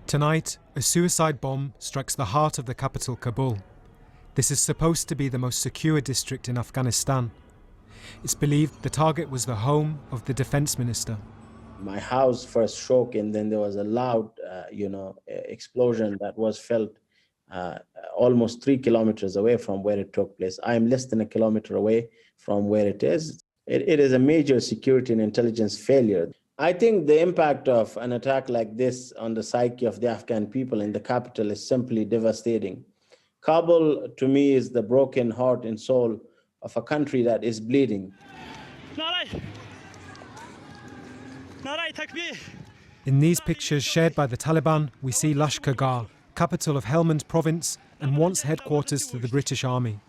Tonight, a suicide bomb strikes the heart of the capital, Kabul. This is supposed to be the most secure district in Afghanistan. It's believed the target was the home of the defense minister. My house first shook, and then there was a loud, explosion that was felt almost 3 kilometers away from where it took place. I am less than a kilometer away from where it is. It is a major security and intelligence failure. I think the impact of an attack like this on the psyche of the Afghan people in the capital is simply devastating. Kabul, to me, is the broken heart and soul of a country that is bleeding. In these pictures shared by the Taliban, we see Lashkar Gah, capital of Helmand Province and once headquarters to the British Army.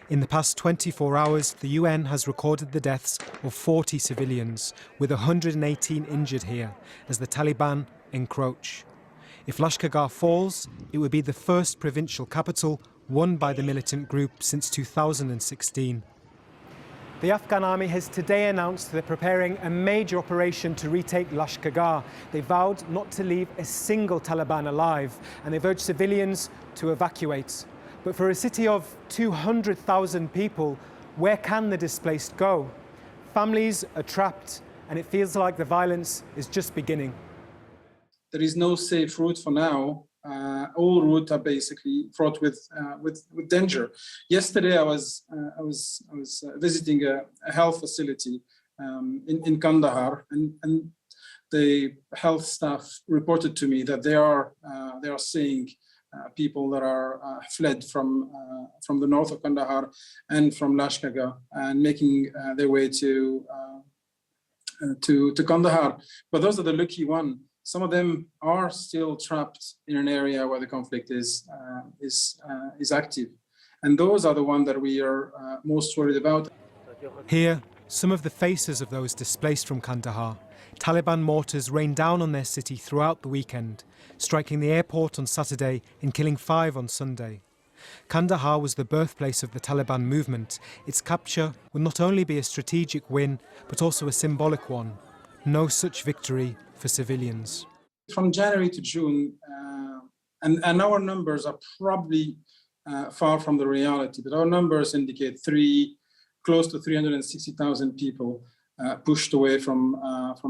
In the past 24 hours, the UN has recorded the deaths of 40 civilians, with 118 injured here, as the Taliban encroach. If Lashkar Gah falls, it would be the first provincial capital won by the militant group since 2016. The Afghan army has today announced they're preparing a major operation to retake Lashkar Gah. They vowed not to leave a single Taliban alive, and they've urged civilians to evacuate. But for a city of 200,000 people, where can the displaced go? Families are trapped, and it feels like the violence is just beginning. There is no safe route for now. All routes are basically fraught with danger. Yesterday, I was visiting a health facility in Kandahar, and the health staff reported to me that they are seeing people that are fled from the north of Kandahar and from Lashkar Gah and making their way to Kandahar. But those are the lucky ones. Some of them are still trapped in an area where the conflict is active, and those are the ones that we are most worried about. Here, some of the faces of those displaced from Kandahar. Taliban mortars rained down on their city throughout the weekend, striking the airport on Saturday and killing 5 on Sunday. Kandahar was the birthplace of the Taliban movement. Its capture would not only be a strategic win, but also a symbolic one. No such victory for civilians. From January to June, and our numbers are probably far from the reality, but our numbers indicate close to 360,000 people pushed away from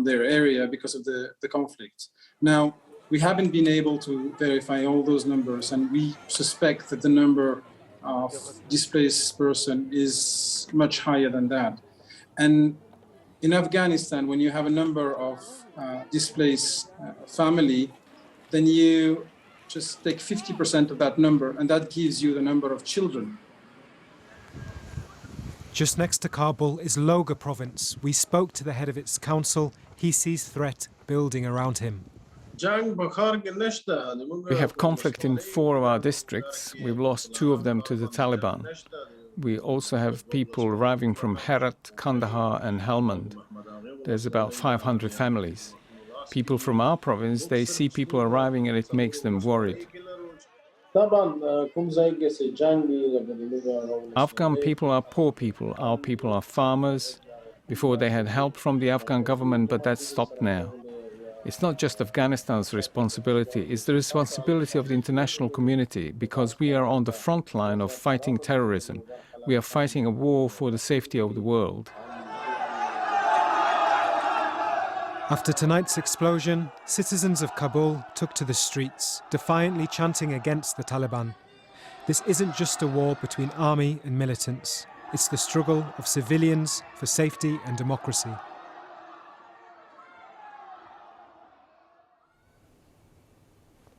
their area because of the conflict. Now, we haven't been able to verify all those numbers, and we suspect that the number of displaced person is much higher than that. And in Afghanistan, when you have a number of displaced family, then you just take 50% of that number, and that gives you the number of children. Just next to Kabul is Lashkar Province. We spoke to the head of its council. He sees threat building around him. We have conflict in 4 of our districts. We've lost 2 of them to the Taliban. We also have people arriving from Herat, Kandahar and Helmand. There's about 500 families. People from our province, they see people arriving and it makes them worried. Afghan people are poor people. Our people are farmers. Before they had help from the Afghan government, but that's stopped now. It's not just Afghanistan's responsibility, it's the responsibility of the international community, because we are on the front line of fighting terrorism. We are fighting a war for the safety of the world. After tonight's explosion, citizens of Kabul took to the streets, defiantly chanting against the Taliban. This isn't just a war between army and militants. It's the struggle of civilians for safety and democracy.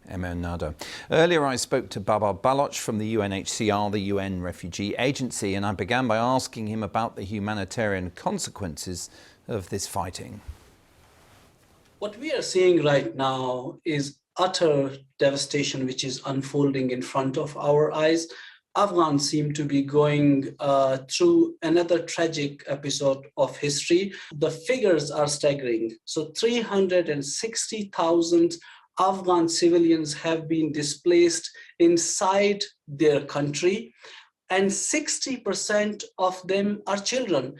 Emma Nada. Earlier I spoke to Babar Baloch from the UNHCR, the UN Refugee Agency, and I began by asking him about the humanitarian consequences of this fighting. What we are seeing right now is utter devastation which is unfolding in front of our eyes. Afghans seem to be going through another tragic episode of history. The figures are staggering. So 360,000 Afghan civilians have been displaced inside their country. and 60% of them are children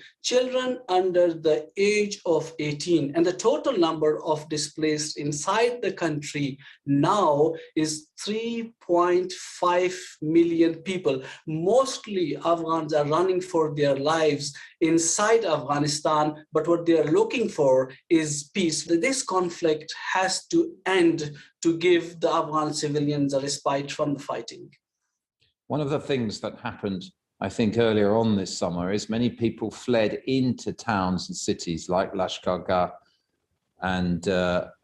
under the age of 18. And the total number of displaced inside the country now is 3.5 million people. Mostly Afghans are running for their lives inside Afghanistan, but what they are looking for is peace. This conflict has to end to give the Afghan civilians a respite from the fighting. One of the things that happened, I think, earlier on this summer is many people fled into towns and cities like Lashkar Gah and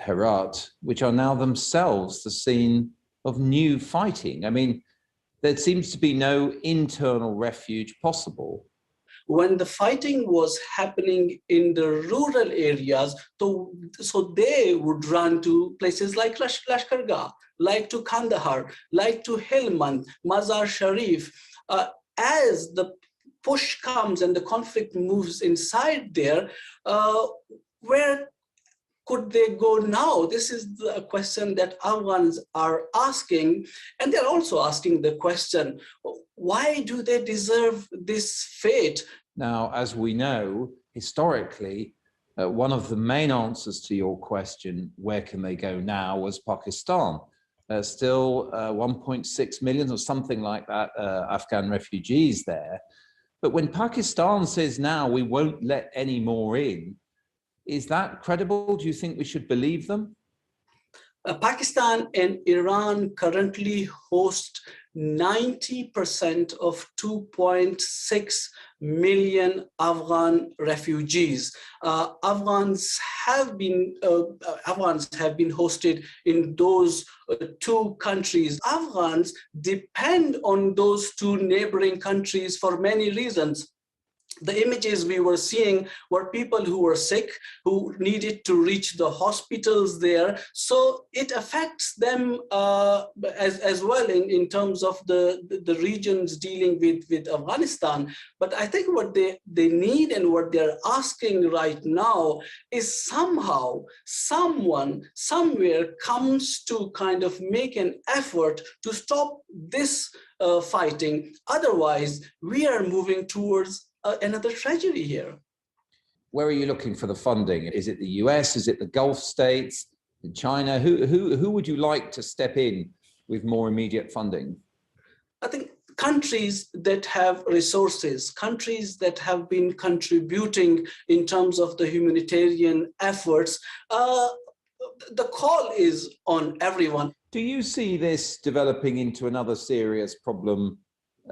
Herat, which are now themselves the scene of new fighting. I mean, there seems to be no internal refuge possible. When the fighting was happening in the rural areas, so they would run to places like Lashkar Gah, like to Kandahar, like to Helmand, Mazar Sharif. As the push comes and the conflict moves inside there, where could they go now? This is the question that Afghans are asking. And they're also asking the question, why do they deserve this fate? Now, as we know, historically, one of the main answers to your question, where can they go now, was Pakistan. Still 1.6 million or something like that Afghan refugees there. But when Pakistan says now we won't let any more in, is that credible? Do you think we should believe them? Pakistan and Iran currently host 90% of 2.6 million Afghan refugees. Afghans have been hosted in those two countries. Afghans depend on those two neighboring countries for many reasons. The images we were seeing were people who were sick, who needed to reach the hospitals there. So it affects them as well in terms of the regions dealing with Afghanistan. But I think what they need and what they're asking right now is somehow someone somewhere comes to kind of make an effort to stop this fighting. Otherwise, we are moving towards another tragedy here. Where are you looking for the funding? Is it the US? Is it the Gulf states? China? Who would you like to step in with more immediate funding? I think countries that have resources, countries that have been contributing in terms of the humanitarian efforts, the call is on everyone. Do you see this developing into another serious problem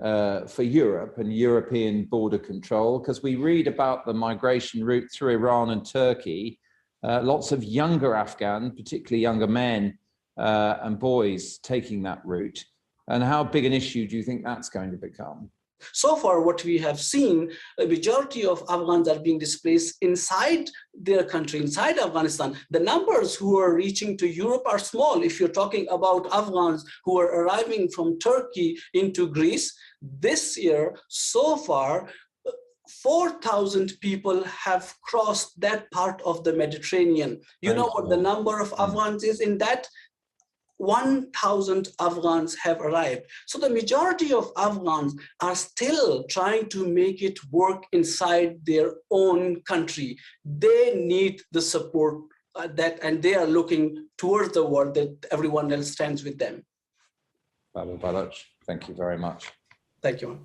for Europe and European border control? Because we read about the migration route through Iran and Turkey, lots of younger Afghan, particularly younger men and boys taking that route. And how big an issue do you think that's going to become? So far, what we have seen, a majority of Afghans are being displaced inside their country, inside Afghanistan. The numbers who are reaching to Europe are small. If you're talking about Afghans who are arriving from Turkey into Greece, this year, so far, 4,000 people have crossed that part of the Mediterranean. You know what the number of Afghans is in that? 1,000 Afghans have arrived. So the majority of Afghans are still trying to make it work inside their own country. They need the support and they are looking towards the world that everyone else stands with them. Babar Baloch, thank you very much. Thank you.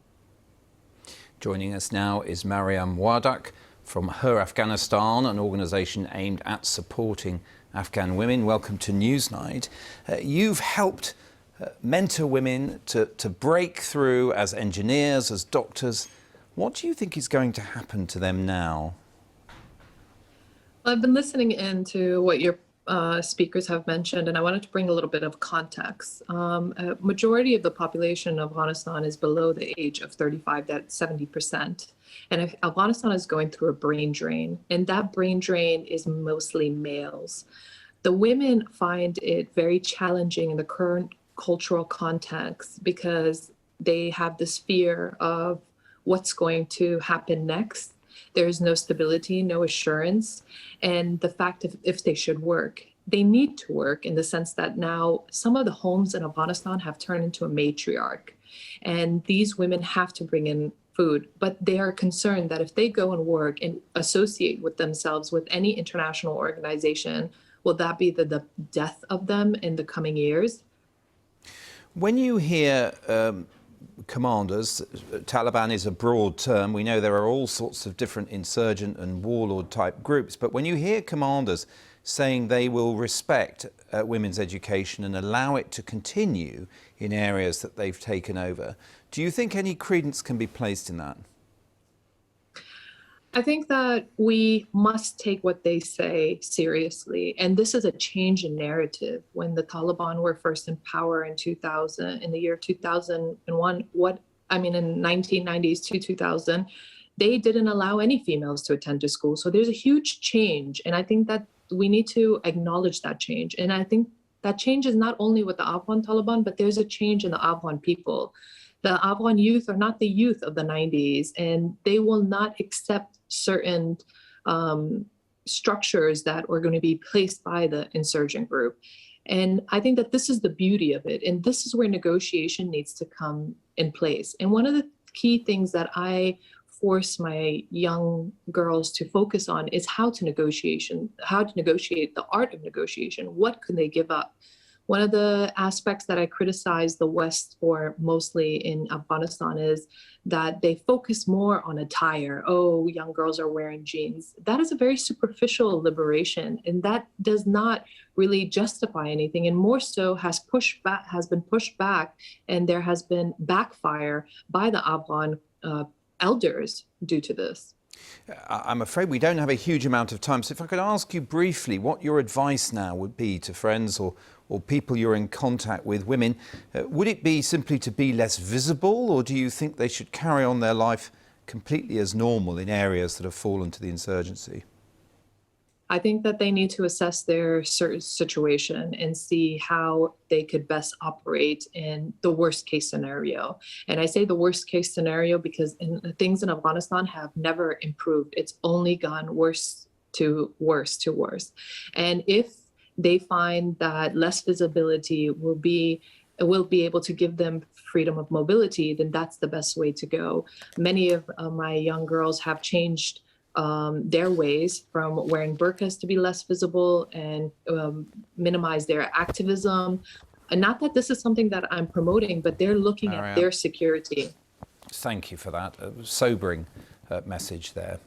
Joining us now is Mariam Wardak from Her Afghanistan, an organisation aimed at supporting Afghan women. Welcome to Newsnight. You've helped mentor women to break through as engineers, as doctors. What do you think is going to happen to them now? Well, I've been listening into what your speakers have mentioned, and I wanted to bring a little bit of context. A majority of the population of Afghanistan is below the age of 35, that's 70%. And Afghanistan is going through a brain drain, and that brain drain is mostly males. The women find it very challenging in the current cultural context because they have this fear of what's going to happen next. There is no stability, no assurance, and the fact of if they should work. they need to work in the sense that now some of the homes in Afghanistan have turned into a matriarch, and these women have to bring in food, but they are concerned that if they go and work and associate with themselves with any international organization, will that be the death of them in the coming years? When you hear commanders, Taliban is a broad term. We know there are all sorts of different insurgent and warlord type groups, but when you hear commanders saying they will respect women's education and allow it to continue in areas that they've taken over, do you think any credence can be placed in that? I think that we must take what they say seriously. And this is a change in narrative. When the Taliban were first in power in the year 2001, in 1990s to 2000, they didn't allow any females to attend to school. So there's a huge change. And I think that we need to acknowledge that change. And I think that change is not only with the Afghan Taliban, but there's a change in the Afghan people. The Afghan youth are not the youth of the 90s, and they will not accept certain structures that are going to be placed by the insurgent group. And I think that this is the beauty of it. And this is where negotiation needs to come in place. And one of the key things that I force my young girls to focus on is how to negotiate, the art of negotiation. What can they give up? One of the aspects that I criticize the West for mostly in Afghanistan is that they focus more on attire. Oh, young girls are wearing jeans. That is a very superficial liberation, and that does not really justify anything, and more so has been pushed back, and there has been backfire by the Afghan elders due to this. I'm afraid we don't have a huge amount of time, so if I could ask you briefly what your advice now would be to friends or people you're in contact with, women. Would it be simply to be less visible, or do you think they should carry on their life completely as normal in areas that have fallen to the insurgency? I think that they need to assess their situation and see how they could best operate in the worst case scenario. And I say the worst case scenario because things in Afghanistan have never improved. It's only gone worse to worse to worse. And if they find that less visibility will be able to give them freedom of mobility, then that's the best way to go. Many of my young girls have changed their ways from wearing burqas to be less visible and minimize their activism. And not that this is something that I'm promoting, but they're looking at their security. Thank you for that sobering message there.